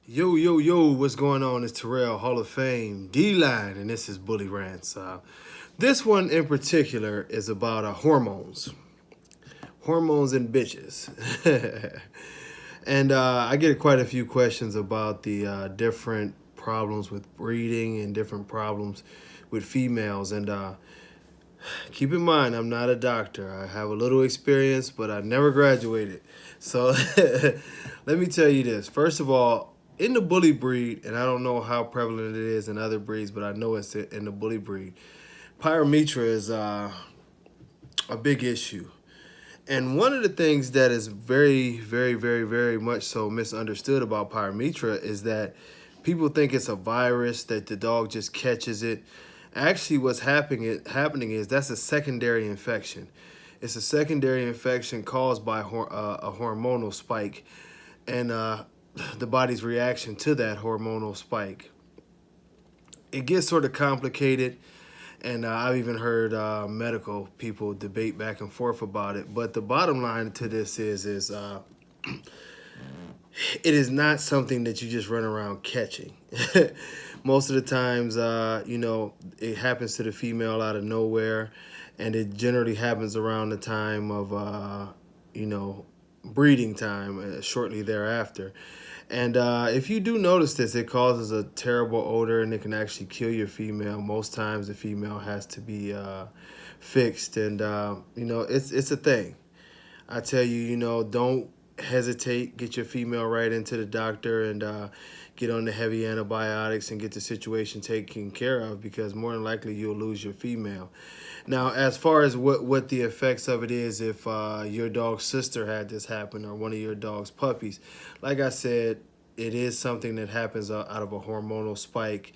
Yo, yo, yo, what's going on? It's Terrell, Hall of Fame, D-Line, and this is Bully Rants. This one in particular is about hormones. Hormones and bitches. and I get quite a few questions about the different problems with breeding and different problems with females. And keep in mind, I'm not a doctor. I have a little experience, but I never graduated. So let me tell you this. First of all, in the bully breed, and I don't know how prevalent it is in other breeds, but I know it's in the bully breed, PYOMETRA is a big issue. And one of the things that is very, very, very, very much so misunderstood about PYOMETRA is that people think it's a virus, that the dog just catches it. Actually, what's happening is that's a secondary infection. It's a secondary infection caused by a hormonal spike and the body's reaction to that hormonal spike. It gets sort of complicated, and I've even heard medical people debate back and forth about it. But the bottom line to this is it is not something that you just run around catching. Most of the times, it happens to the female out of nowhere, and it generally happens around the time of, breeding time, shortly thereafter. And if you do notice this, it causes a terrible odor, and it can actually kill your female. Most times, the female has to be fixed, and it's a thing. I tell you, don't hesitate. Get your female right into the doctor and get on the heavy antibiotics and get the situation taken care of, because more than likely you'll lose your female. Now, as far as what the effects of it is, if your dog's sister had this happen or one of your dog's puppies, like I said, it is something that happens out of a hormonal spike.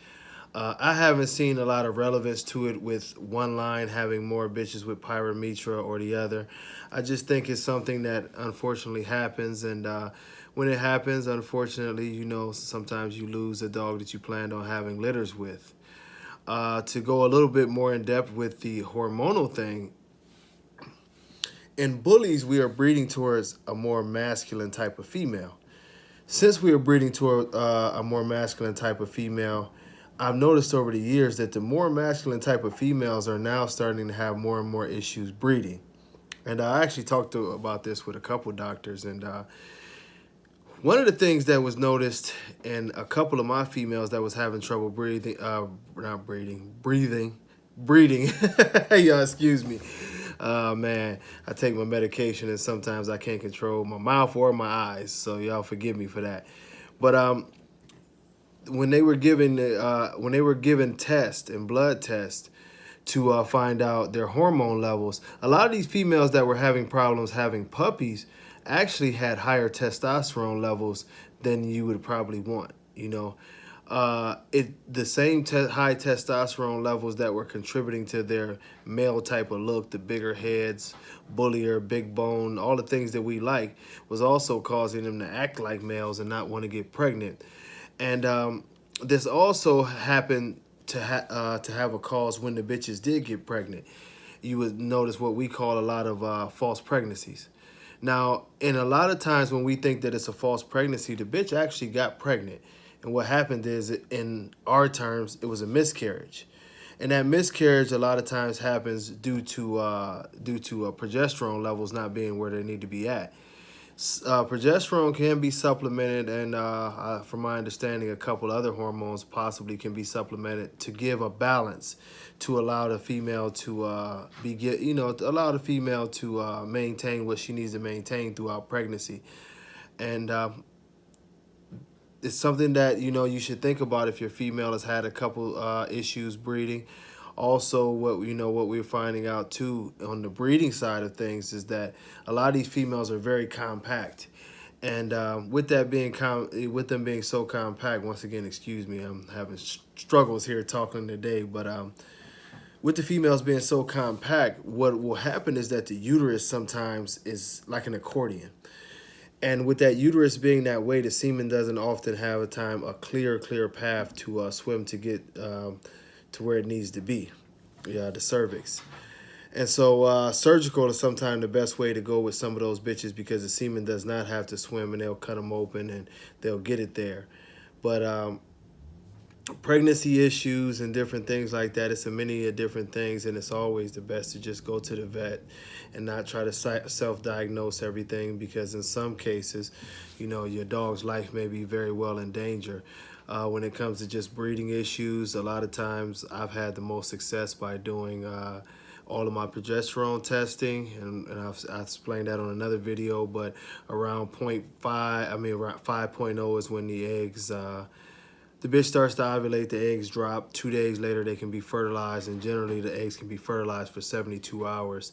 I haven't seen a lot of relevance to it with one line having more bitches with PYOMETRA or the other. I just think it's something that unfortunately happens, and when it happens, unfortunately, sometimes you lose a dog that you planned on having litters with. To go a little bit more in depth with the hormonal thing, in bullies, we are breeding towards a more masculine type of female. Since we are breeding toward a more masculine type of female, I've noticed over the years that the more masculine type of females are now starting to have more and more issues breeding. And I actually talked about this with a couple doctors, and one of the things that was noticed in a couple of my females that was having trouble breathing, breeding. Y'all excuse me. Man, I take my medication and sometimes I can't control my mouth or my eyes, so y'all forgive me for that. But when they were given tests and blood tests to find out their hormone levels, a lot of these females that were having problems having puppies actually had higher testosterone levels than you would probably want. The same high testosterone levels that were contributing to their male type of look, the bigger heads, bullier, big bone, all the things that we like, was also causing them to act like males and not want to get pregnant. And this also happened to have a cause when the bitches did get pregnant. You would notice what we call a lot of false pregnancies. Now, in a lot of times when we think that it's a false pregnancy, the bitch actually got pregnant. And what happened is, in our terms, it was a miscarriage. And that miscarriage a lot of times happens due to progesterone levels not being where they need to be at. Progesterone can be supplemented, and from my understanding, a couple other hormones possibly can be supplemented to give a balance to allow the female to allow the female to maintain what she needs to maintain throughout pregnancy. And it's something that you should think about if your female has had a couple issues breeding. Also, what we're finding out too on the breeding side of things is that a lot of these females are very compact, and with them being so compact, once again, excuse me, I'm having struggles here talking today, but with the females being so compact, what will happen is that the uterus sometimes is like an accordion. And with that uterus being that way, the semen doesn't often have a clear path to swim to get to where it needs to be, the cervix. And so surgical is sometimes the best way to go with some of those bitches, because the semen does not have to swim, and they'll cut them open and they'll get it there. But pregnancy issues and different things like that, it's a many of different things, and it's always the best to just go to the vet and not try to self-diagnose everything, because in some cases, you know, your dog's life may be very well in danger. When it comes to just breeding issues, a lot of times I've had the most success by doing all of my progesterone testing, and I've explained that on another video, but around point 0.5, I mean around 5.0 is when the eggs, the bitch starts to ovulate, the eggs drop. 2 days later, they can be fertilized, and generally the eggs can be fertilized for 72 hours.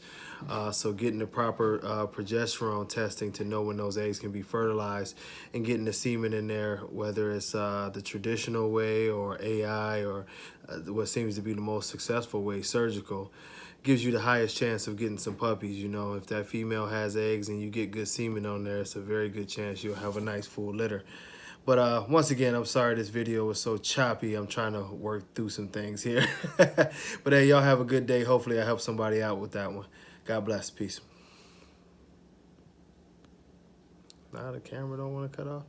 So getting the proper progesterone testing to know when those eggs can be fertilized, and getting the semen in there, whether it's the traditional way or AI, or what seems to be the most successful way, surgical, gives you the highest chance of getting some puppies. You know, if that female has eggs and you get good semen on there, it's a very good chance you'll have a nice full litter. But once again, I'm sorry this video was so choppy. I'm trying to work through some things here. But hey, y'all have a good day. Hopefully I helped somebody out with that one. God bless. Peace. Now the camera don't want to cut off.